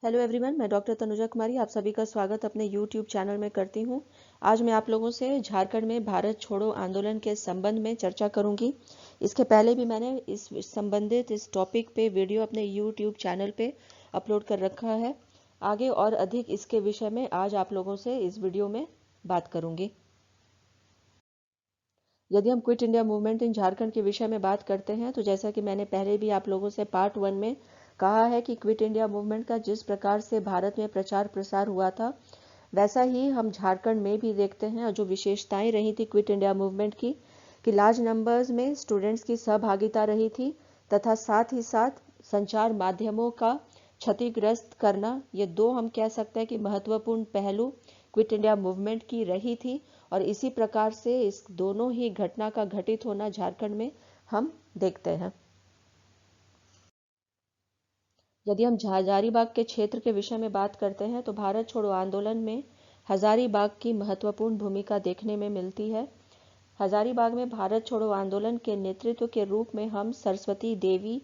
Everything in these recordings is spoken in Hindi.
हेलो एवरीवन, मैं डॉक्टर तनुजा कुमारी आप सभी का स्वागत अपने यूट्यूब चैनल में करती हूं। आज मैं आप लोगों से झारखंड में भारत छोड़ो आंदोलन के संबंध में चर्चा करूंगी। इसके पहले भी मैंने इस टॉपिक पे वीडियो अपने यूट्यूब चैनल पे अपलोड कर रखा है। आगे और अधिक इसके विषय में आज आप लोगों से इस वीडियो में बात करूंगी। यदि हम quit India movement in Jharkhand के विषय में बात करते हैं तो जैसा कि मैंने पहले भी आप लोगों से पार्ट 1 में कहा है कि क्विट इंडिया मूवमेंट का जिस प्रकार से भारत में प्रचार प्रसार हुआ था वैसा ही हम झारखंड में भी देखते हैं। और जो विशेषताएं रही थी क्विट इंडिया मूवमेंट की कि लार्ज नंबर्स में स्टूडेंट्स की सहभागिता रही थी तथा साथ ही साथ संचार माध्यमों का क्षतिग्रस्त करना, ये दो हम कह सकते हैं कि महत्वपूर्ण पहलू क्विट इंडिया मूवमेंट की रही थी। और इसी प्रकार से इस दोनों ही घटना का घटित होना झारखंड में हम देखते हैं। यदि हम हजारीबाग के क्षेत्र के विषय में बात करते हैं तो भारत छोड़ो आंदोलन में हजारीबाग की महत्वपूर्ण भूमिका देखने में मिलती है। हजारीबाग में भारत छोड़ो आंदोलन के नेतृत्व के रूप में हम सरस्वती देवी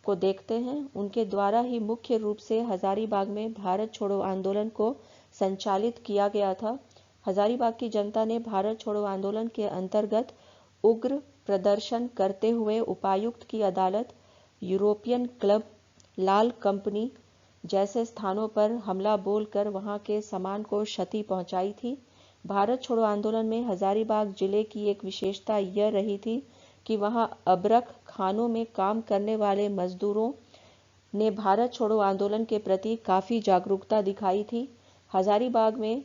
को देखते हैं। उनके द्वारा ही मुख्य रूप से हजारीबाग में भारत छोड़ो आंदोलन को संचालित किया गया था। हजारीबाग की जनता ने भारत छोड़ो आंदोलन के अंतर्गत उग्र प्रदर्शन करते हुए उपायुक्त की अदालत, यूरोपियन क्लब, लाल कंपनी जैसे स्थानों पर हमला बोलकर वहां के सामान को क्षति पहुंचाई थी। भारत छोड़ो आंदोलन में हजारीबाग जिले की एक विशेषता यह रही थी कि वहां अबरख खानों में काम करने वाले मजदूरों ने भारत छोड़ो आंदोलन के प्रति काफी जागरूकता दिखाई थी। हजारीबाग में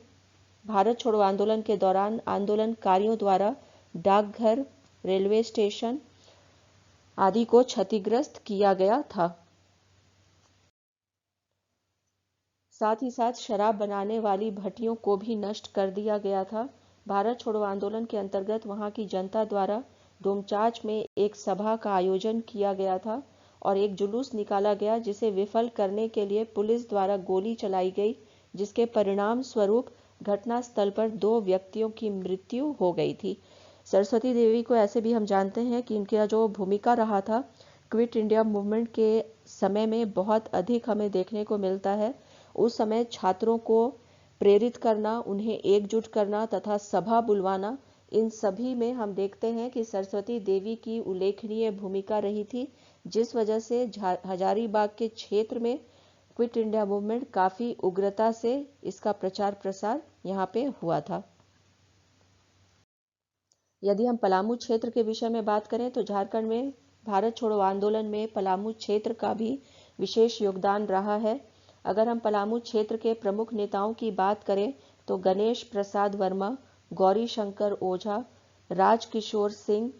भारत छोड़ो आंदोलन के दौरान आंदोलनकारियों द्वारा डाकघर, रेलवे स्टेशन आदि को क्षतिग्रस्त किया गया था। साथ ही साथ शराब बनाने वाली भट्टियों को भी नष्ट कर दिया गया था। भारत छोड़ो आंदोलन के अंतर्गत वहां की जनता द्वारा डोमचांच में एक सभा का आयोजन किया गया था और एक जुलूस निकाला गया जिसे विफल करने के लिए पुलिस द्वारा गोली चलाई गई, जिसके परिणाम स्वरूप घटनास्थल पर 2 व्यक्तियों की मृत्यु हो गई थी। सरस्वती देवी को ऐसे भी हम जानते हैं कि इनका जो भूमिका रहा था क्विट इंडिया मूवमेंट के समय में बहुत अधिक हमें देखने को मिलता है। उस समय छात्रों को प्रेरित करना, उन्हें एकजुट करना तथा सभा बुलवाना, इन सभी में हम देखते हैं कि सरस्वती देवी की उल्लेखनीय भूमिका रही थी, जिस वजह से हजारीबाग के क्षेत्र में क्विट इंडिया मूवमेंट काफी उग्रता से इसका प्रचार प्रसार यहाँ पे हुआ था। यदि हम पलामू क्षेत्र के विषय में बात करें तो झारखंड में भारत छोड़ो आंदोलन में पलामू क्षेत्र का भी विशेष योगदान रहा है। अगर हम पलामू क्षेत्र के प्रमुख नेताओं की बात करें तो गणेश प्रसाद वर्मा, गौरी शंकर ओझा, राजकिशोर सिंह,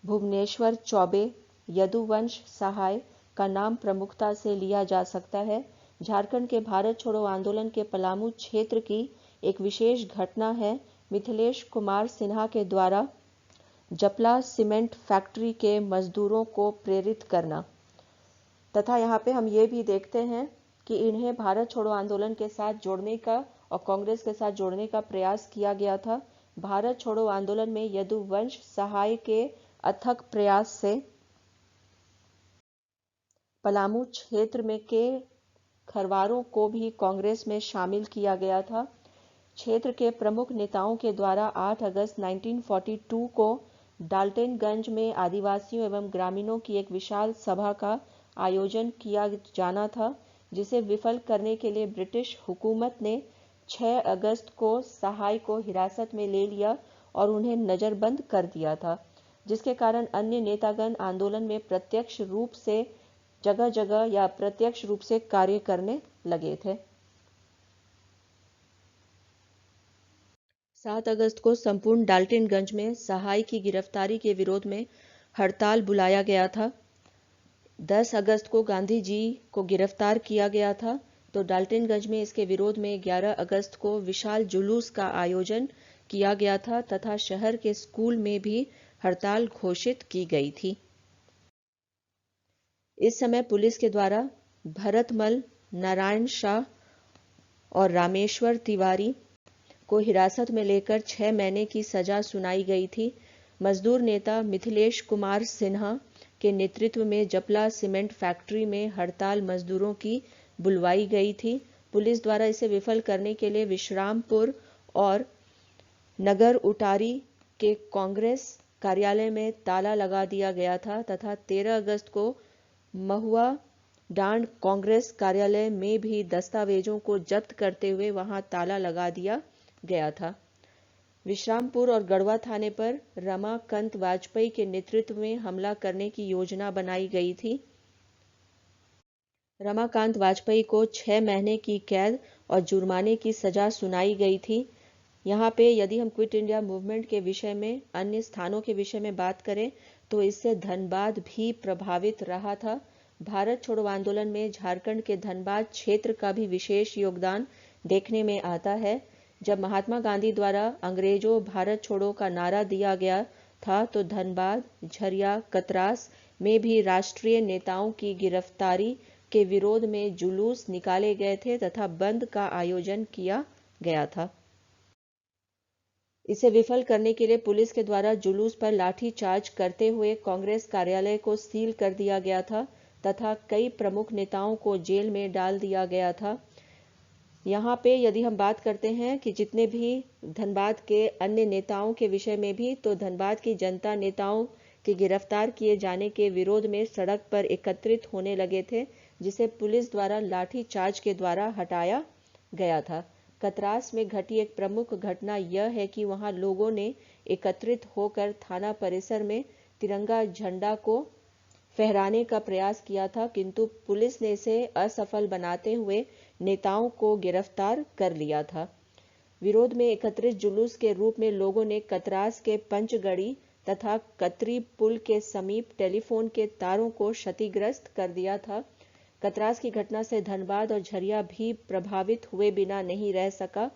भुवनेश्वर चौबे, यदुवंश सहाय का नाम प्रमुखता से लिया जा सकता है। झारखंड के भारत छोड़ो आंदोलन के पलामू क्षेत्र की एक विशेष घटना है मिथिलेश कुमार सिन्हा के द्वारा जपला सीमेंट फैक्ट्री के मजदूरों को प्रेरित करना। तथा यहाँ पे हम ये भी देखते हैं कि इन्हें भारत छोड़ो आंदोलन के साथ जोड़ने का और कांग्रेस के साथ जोड़ने का प्रयास किया गया था। भारत छोड़ो आंदोलन में यदुवंश सहाय के अथक प्रयास से पलामू क्षेत्र में के खरवारों को भी कांग्रेस में शामिल किया गया था। क्षेत्र के प्रमुख नेताओं के द्वारा 8 अगस्त 1942 को डाल्टनगंज में आदिवासियों एवं ग्रामीणों की एक विशाल सभा का आयोजन किया जाना था, जिसे विफल करने के लिए ब्रिटिश हुकूमत ने 6 अगस्त को सहाय को हिरासत में ले लिया और उन्हें नजरबंद कर दिया था, जिसके कारण अन्य नेतागण आंदोलन में प्रत्यक्ष रूप से जगह जगह या प्रत्यक्ष रूप से कार्य करने लगे थे। 7 अगस्त को संपूर्ण डाल्टनगंज में सहाय की गिरफ्तारी के विरोध में हड़ताल बुलाया गया था। 10 अगस्त को गांधी जी को गिरफ्तार किया गया था, तो डाल्टनगंज में इसके विरोध में 11 अगस्त को विशाल जुलूस का आयोजन किया गया था तथा शहर के स्कूल में भी हड़ताल घोषित की गई थी। इस समय पुलिस के द्वारा भरतमल, नारायण शाह और रामेश्वर तिवारी को हिरासत में लेकर 6 महीने की सजा सुनाई गई थी। मजदूर नेता मिथिलेश कुमार सिन्हा के नेतृत्व में जपला सीमेंट फैक्ट्री में हड़ताल मजदूरों की बुलवाई गई थी। पुलिस द्वारा इसे विफल करने के लिए विश्रामपुर और नगर उटारी के कांग्रेस कार्यालय में ताला लगा दिया गया था तथा 13 अगस्त को महुआ डांड कांग्रेस कार्यालय में भी दस्तावेजों को जब्त करते हुए वहां ताला लगा दिया गया था। विश्रामपुर और गढ़वा थाने पर रमाकांत वाजपेयी के नेतृत्व में हमला करने की योजना बनाई गई थी। रमाकांत वाजपेयी को 6 महीने की कैद और जुर्माने की सजा सुनाई गई थी। यहाँ पे यदि हम क्विट इंडिया मूवमेंट के विषय में अन्य स्थानों के विषय में बात करें तो इससे धनबाद भी प्रभावित रहा था। भारत छोड़ो आंदोलन में झारखंड के धनबाद क्षेत्र का भी विशेष योगदान देखने में आता है। जब महात्मा गांधी द्वारा अंग्रेजों भारत छोड़ो का नारा दिया गया था तो धनबाद, झरिया, कतरास में भी राष्ट्रीय नेताओं की गिरफ्तारी के विरोध में जुलूस निकाले गए थे तथा बंद का आयोजन किया गया था। इसे विफल करने के लिए पुलिस के द्वारा जुलूस पर लाठीचार्ज करते हुए कांग्रेस कार्यालय को सील कर दिया गया था तथा कई प्रमुख नेताओं को जेल में डाल दिया गया था। यहाँ पे यदि हम बात करते हैं कि जितने भी धनबाद के अन्य नेताओं के विषय में भी, तो धनबाद की जनता नेताओं के गिरफ्तार किए जाने के विरोध में सड़क पर एकत्रित होने लगे थे, जिसे पुलिस द्वारा लाठीचार्ज के द्वारा हटाया गया था। कतरास में घटी एक प्रमुख घटना यह है कि वहां लोगों ने एकत्रित होकर थाना परिसर में तिरंगा झंडा को फहराने का प्रयास किया था, किंतु पुलिस ने इसे असफल बनाते हुए नेताओं को गिरफ्तार कर लिया था। विरोध में एकत्रित जुलूस के रूप में लोगों ने कतरास के पंचगढ़ी तथा कतरी पुल के समीप टेलीफोन के तारों को क्षतिग्रस्त कर दिया था। कतरास की घटना से धनबाद और झरिया भी प्रभावित हुए बिना नहीं रह सका,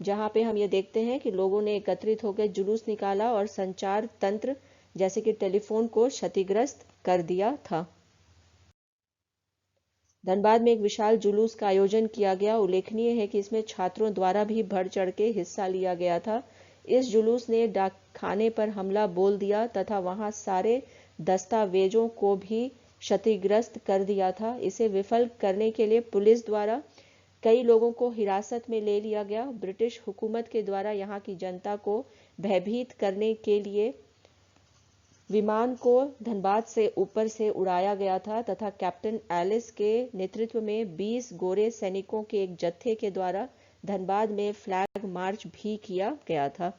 जहां पे हम ये देखते हैं कि लोगों ने एकत्रित होकर जुलूस निकाला और संचार तंत्र जैसे कि टेलीफोन को क्षतिग्रस्त कर दिया था। धनबाद में एक विशाल जुलूस का आयोजन किया गया। उल्लेखनीय है कि इसमें छात्रों द्वारा भी बढ़ चढ़ के हिस्सा लिया गया था। इस जुलूस ने डाकखाने पर हमला बोल दिया तथा वहां सारे दस्तावेजों को भी क्षतिग्रस्त कर दिया था। इसे विफल करने के लिए पुलिस द्वारा कई लोगों को हिरासत में ले लिया गया। ब्रिटिश हुकूमत के द्वारा यहाँ की जनता को भयभीत करने के लिए विमान को धनबाद से ऊपर से उड़ाया गया था तथा कैप्टन एलिस के नेतृत्व में 20 गोरे सैनिकों के एक जत्थे के द्वारा धनबाद में फ्लैग मार्च भी किया गया था।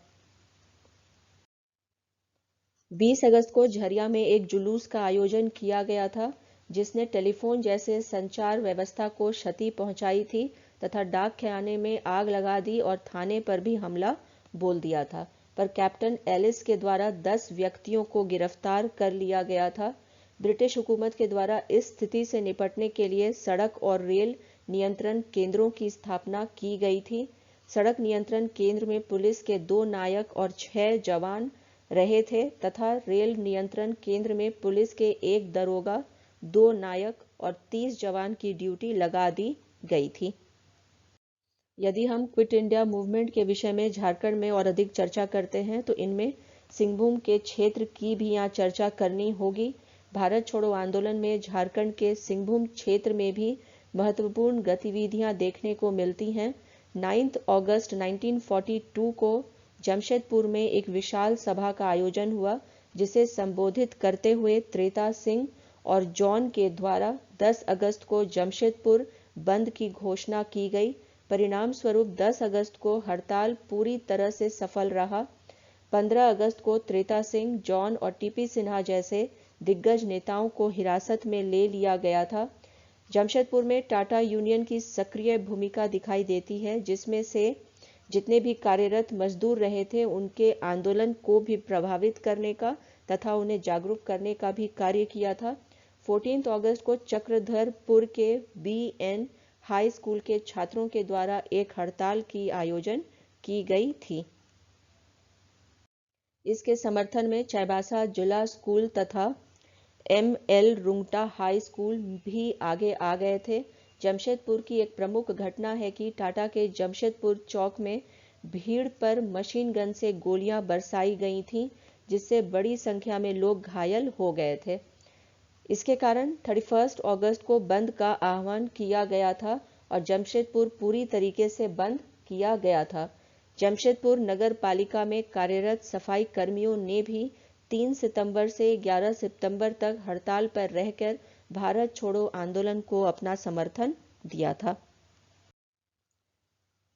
20 अगस्त को झरिया में एक जुलूस का आयोजन किया गया था, जिसने टेलीफोन जैसे संचार व्यवस्था को क्षति पहुंचाई थी तथा डाक खाने में आग लगा दी और थाने पर भी हमला बोल दिया था, पर कैप्टन एलिस के द्वारा 10 व्यक्तियों को गिरफ्तार कर लिया गया था। ब्रिटिश हुकूमत के द्वारा इस स्थिति से निपटने के लिए सड़क और रेल नियंत्रण केंद्रों की स्थापना की गई थी। सड़क नियंत्रण केंद्र में पुलिस के 2 नायक और 6 जवान रहे थे तथा रेल नियंत्रण केंद्र में पुलिस के 1 दरोगा, 2 नायक और 30 जवान की ड्यूटी लगा दी गई थी। यदि हम क्विट इंडिया मूवमेंट के विषय में झारखंड में और अधिक चर्चा करते हैं तो इनमें सिंहभूम के क्षेत्र की भी यहाँ चर्चा करनी होगी। भारत छोड़ो आंदोलन में झारखंड के सिंहभूम क्षेत्र में भी महत्वपूर्ण गतिविधियां देखने को मिलती हैं। 9 अगस्त 1942 को जमशेदपुर में एक विशाल सभा का आयोजन हुआ, जिसे संबोधित करते हुए त्रेता सिंह और जॉन के द्वारा 10 अगस्त को जमशेदपुर बंद की घोषणा की गई। परिणाम स्वरूप 10 अगस्त को हड़ताल पूरी तरह से सफल रहा। 15 अगस्त को त्रेता सिंह, जॉन और टीपी सिन्हा जैसे दिग्गज नेताओं को हिरासत में ले लिया गया था। जमशेदपुर में टाटा यूनियन की सक्रिय भूमिका दिखाई देती है, जिसमें से जितने भी कार्यरत मजदूर रहे थे उनके आंदोलन को भी प्रभावित करने का तथा उन्हें जागरूक करने का भी कार्य किया था। 14 अगस्त को चक्रधरपुर के BN हाई स्कूल के छात्रों के द्वारा एक हड़ताल की आयोजन की गई थी। इसके समर्थन में चाईबासा जिला स्कूल तथा ML रुंगटा हाई स्कूल भी आगे आ गए थे। जमशेदपुर की एक प्रमुख घटना है कि टाटा के जमशेदपुर चौक में भीड़ पर मशीन गन से गोलियां बरसाई गई थीं, जिससे बड़ी संख्या में लोग घायल हो गए थे। इसके कारण 31 अगस्त को बंद का आह्वान किया गया था और जमशेदपुर पूरी तरीके से बंद किया गया था। जमशेदपुर नगर पालिका में कार्यरत सफाई कर्मियों ने भी 3 सितंबर से 11 सितंबर तक हड़ताल पर रहकर भारत छोड़ो आंदोलन को अपना समर्थन दिया था।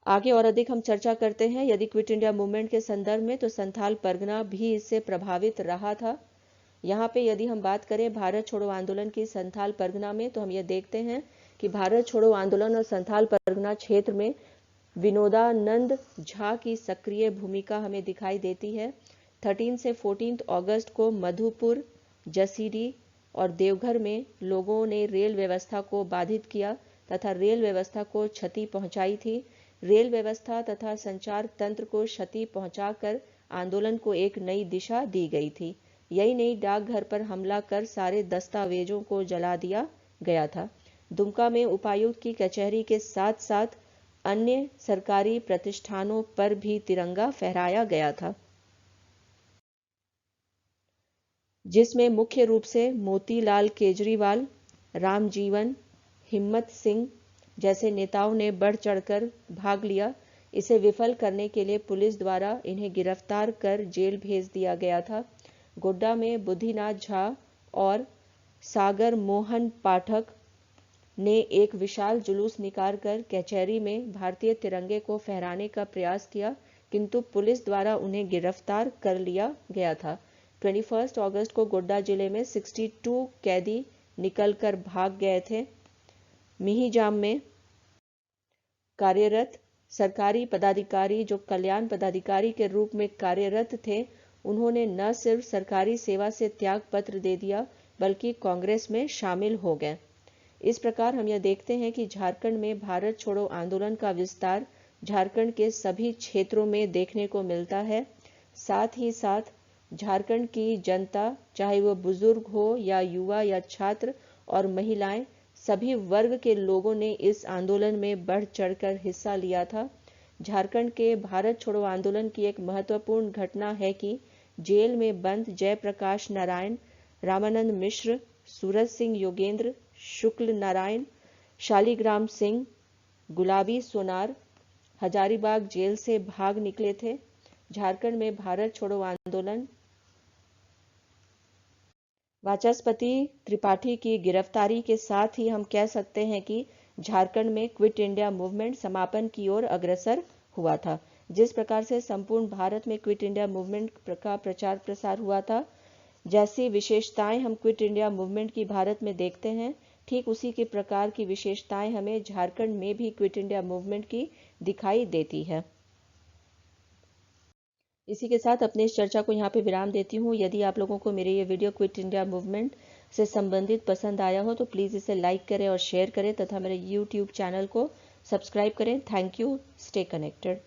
आगे और अधिक हम चर्चा करते हैं। यदि क्विट इंडिया मूवमेंट के संदर्भ में तो संथाल परगना भी इससे प्रभावित रहा था। यहाँ पे यदि हम बात करें भारत छोड़ो आंदोलन की संथाल परगना में, तो हम ये देखते हैं कि भारत छोड़ो आंदोलन और संथाल परगना क्षेत्र में विनोदानंद झा की सक्रिय भूमिका हमें दिखाई देती है। 13 से 14 अगस्त को मधुपुर, जसीडीह और देवघर में लोगों ने रेल व्यवस्था को बाधित किया तथा रेल व्यवस्था को क्षति पहुंचाई थी। रेल व्यवस्था तथा संचार तंत्र को क्षति पहुंचाकर आंदोलन को एक नई दिशा दी गई थी। यही नहीं, डाकघर पर हमला कर सारे दस्तावेजों को जला दिया गया था। दुमका में उपायुक्त की कचहरी के साथ साथ अन्य सरकारी प्रतिष्ठानों पर भी तिरंगा फहराया गया था, जिसमें मुख्य रूप से मोतीलाल केजरीवाल, रामजीवन, हिम्मत सिंह जैसे नेताओं ने बढ़ चढ़कर भाग लिया। इसे विफल करने के लिए पुलिस द्वारा इन्हें गिरफ्तार कर जेल भेज दिया गया था। गोड्डा में बुद्धिनाथ झा और सागर मोहन पाठक ने एक विशाल जुलूस निकालकर कचहरी में भारतीय तिरंगे को फहराने का प्रयास किया, किंतु पुलिस द्वारा उन्हें गिरफ्तार कर लिया गया था। 21 अगस्त को गोड्डा जिले में 62 कैदी निकलकर भाग गए थे। मिहिजाम में कार्यरत सरकारी पदाधिकारी जो कल्याण पदाधिकारी के रूप में कार्यरत थे, उन्होंने न सिर्फ सरकारी सेवा से त्याग पत्र दे दिया बल्कि कांग्रेस में शामिल हो गए। इस प्रकार हम यह देखते हैं कि झारखंड में भारत छोड़ो आंदोलन का विस्तार झारखंड के सभी क्षेत्रों में देखने को मिलता है। साथ ही साथ झारखंड की जनता, चाहे वह बुजुर्ग हो या युवा या छात्र और महिलाएं, सभी वर्ग के लोगों ने इस आंदोलन में बढ़ चढ़कर हिस्सा लिया था। झारखंड के भारत छोड़ो आंदोलन की एक महत्वपूर्ण घटना है कि जेल में बंद जयप्रकाश नारायण, रामानंद मिश्र, सूरज सिंह योगेंद्र, शुक्ल नारायण, शालिग्राम सिंह, गुलाबी सोनार हजारीबाग जेल से भाग निकले थे। झारखंड में भारत छोड़ो आंदोलन वाचस्पति त्रिपाठी की गिरफ्तारी के साथ ही हम कह सकते हैं कि झारखंड में क्विट इंडिया मूवमेंट समापन की ओर अग्रसर हुआ था। जिस प्रकार से संपूर्ण भारत में क्विट इंडिया मूवमेंट का प्रचार प्रसार हुआ था, जैसी विशेषताएं हम क्विट इंडिया मूवमेंट की भारत में देखते हैं, ठीक उसी के प्रकार की विशेषताएं हमें झारखंड में भी क्विट इंडिया मूवमेंट की दिखाई देती है। इसी के साथ अपने इस चर्चा को यहाँ पे विराम देती हूँ। यदि आप लोगों को मेरे ये वीडियो क्विट इंडिया मूवमेंट से संबंधित पसंद आया हो तो प्लीज़ इसे लाइक करें और शेयर करें तथा मेरे YouTube चैनल को सब्सक्राइब करें। Thank you. Stay connected.